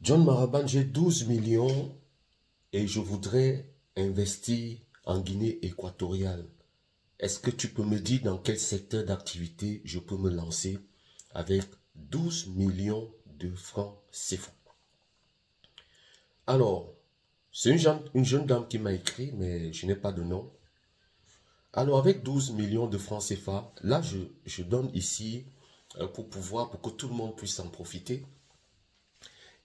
John Maraban, j'ai 12 millions et je voudrais investir en Guinée équatoriale. Est-ce que tu peux me dire dans quel secteur d'activité je peux me lancer avec 12 millions de francs CFA? Alors, c'est une jeune dame qui m'a écrit, mais je n'ai pas de nom. Alors, avec 12 millions de francs CFA, là, je donne ici pour que tout le monde puisse en profiter.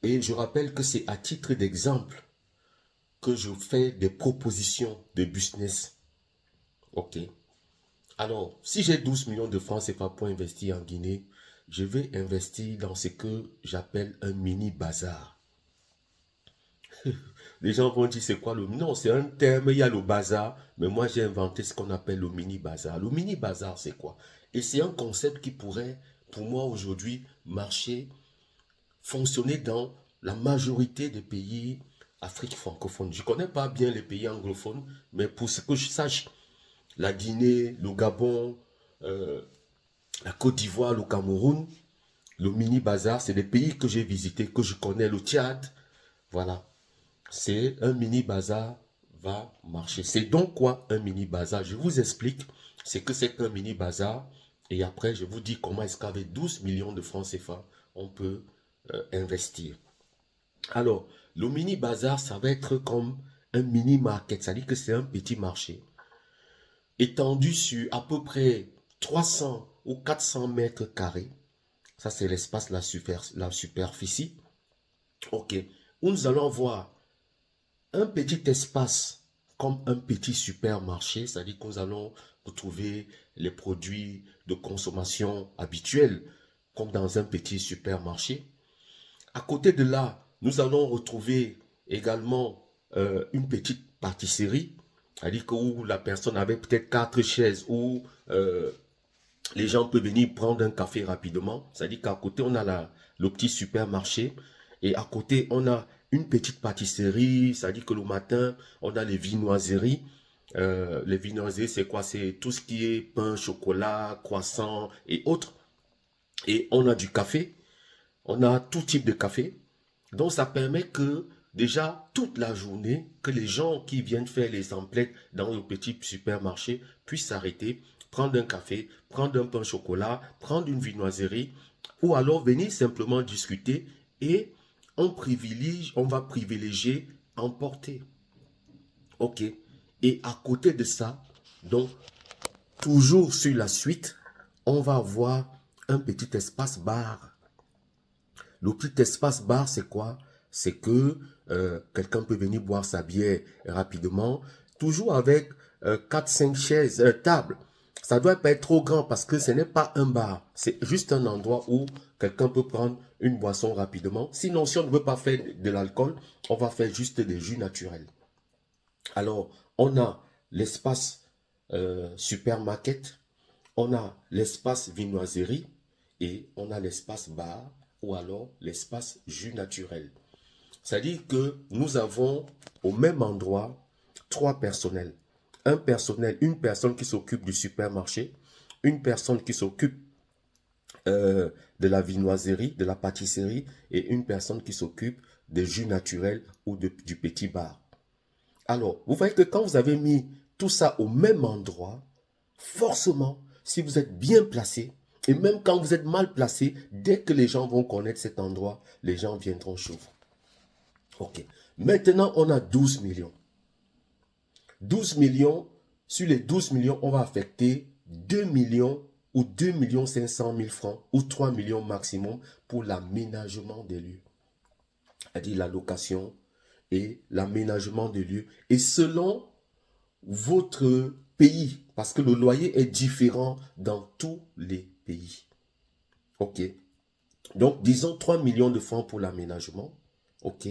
Et je rappelle que c'est à titre d'exemple que je fais des propositions de business. OK. Alors, si j'ai 12 millions de francs CFA pour investir en Guinée, je vais investir dans ce que j'appelle un mini bazar. Les gens vont dire c'est quoi le... Non, c'est un terme, il y a le bazar, mais moi j'ai inventé ce qu'on appelle le mini bazar. Le mini bazar, c'est quoi? Et c'est un concept qui pourrait, pour moi aujourd'hui, marcher, fonctionner dans la majorité des pays Afrique francophone. Je ne connais pas bien les pays anglophones, mais pour ce que je sache, la Guinée, le Gabon, euh, la Côte d'Ivoire, le Cameroun, le mini bazar, c'est des pays que j'ai visités, que je connais, le Tchad. Voilà, c'est un mini bazar va marcher. C'est donc quoi un mini bazar? Je vous explique ce que c'est qu'un mini bazar et après je vous dis comment est-ce qu'avec 12 millions de francs CFA, on peut investir. Alors, le mini bazar, ça va être comme un mini market, c'est-à-dire que c'est un petit marché étendu sur à peu près 300 ou 400 mètres carrés. Ça, c'est l'espace, la superficie. OK. Où nous allons voir un petit espace comme un petit supermarché, c'est-à-dire que nous allons retrouver les produits de consommation habituels comme dans un petit supermarché. À côté de là, nous allons retrouver également une petite pâtisserie, c'est-à-dire que où la personne avait peut-être quatre chaises, où les gens peuvent venir prendre un café rapidement. C'est-à-dire qu'à côté, on a le petit supermarché et à côté, on a une petite pâtisserie. C'est-à-dire que le matin, on a les viennoiseries. Les viennoiseries, c'est quoi? C'est tout ce qui est pain, chocolat, croissant et autres. Et on a du café. On a tout type de café. Donc, ça permet que déjà toute la journée, que les gens qui viennent faire les emplettes dans le petit supermarché puissent s'arrêter, prendre un café, prendre un pain au chocolat, prendre une viennoiserie, ou alors venir simplement discuter et on va privilégier emporter. OK. Et à côté de ça, donc, toujours sur la suite, on va avoir un petit espace bar. Le petit espace bar, c'est quoi? C'est que quelqu'un peut venir boire sa bière rapidement, toujours avec 4-5 chaises, tables. Ça doit pas être trop grand parce que ce n'est pas un bar. C'est juste un endroit où quelqu'un peut prendre une boisson rapidement. Sinon, si on ne veut pas faire de l'alcool, on va faire juste des jus naturels. Alors, on a l'espace supermarket, on a l'espace viennoiserie et on a l'espace bar ou alors l'espace jus naturel. C'est-à-dire que nous avons au même endroit trois personnels. Un personnel, une personne qui s'occupe du supermarché, une personne qui s'occupe de la viennoiserie, de la pâtisserie et une personne qui s'occupe des jus naturels ou du petit bar. Alors, vous voyez que quand vous avez mis tout ça au même endroit, forcément, si vous êtes bien placé, et même quand vous êtes mal placé, dès que les gens vont connaître cet endroit, les gens viendront chez vous. OK. Maintenant, on a 12 millions. 12 millions, sur les 12 millions, on va affecter 2 millions ou 2 millions 500 000 francs ou 3 millions maximum pour l'aménagement des lieux. C'est-à-dire la location et l'aménagement des lieux. Et selon votre pays, parce que le loyer est différent dans tous les pays. OK. Donc, disons 3 millions de francs pour l'aménagement. OK.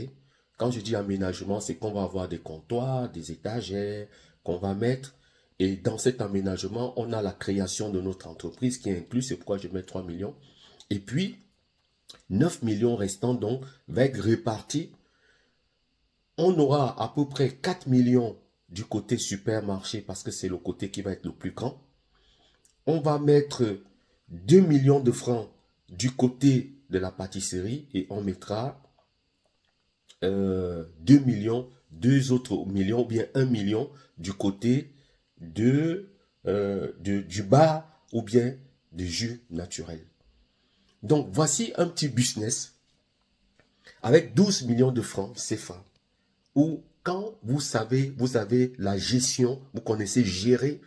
Quand je dis aménagement, c'est qu'on va avoir des comptoirs, des étagères qu'on va mettre. Et dans cet aménagement, on a la création de notre entreprise qui est inclus. C'est pourquoi je mets 3 millions. Et puis, 9 millions restants, donc, va être répartis. On aura à peu près 4 millions du côté supermarché parce que c'est le côté qui va être le plus grand. On va mettre 2 millions de francs du côté de la pâtisserie et on mettra 2 millions, 2 autres millions, ou bien 1 million du côté du bar ou bien du jus naturel. Donc, voici un petit business avec 12 millions de francs CFA, où quand vous savez, vous avez la gestion, vous connaissez gérer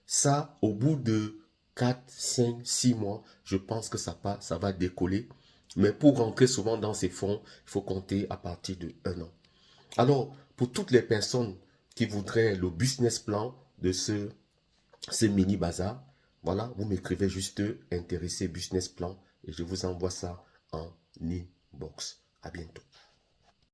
ça, au bout de 4, 5, 6 mois, je pense que ça va décoller. Mais pour rentrer souvent dans ces fonds, il faut compter à partir de 1 an. Alors, pour toutes les personnes qui voudraient le business plan de ce mini bazar, voilà, vous m'écrivez juste intéressé business plan et je vous envoie ça en inbox. À bientôt.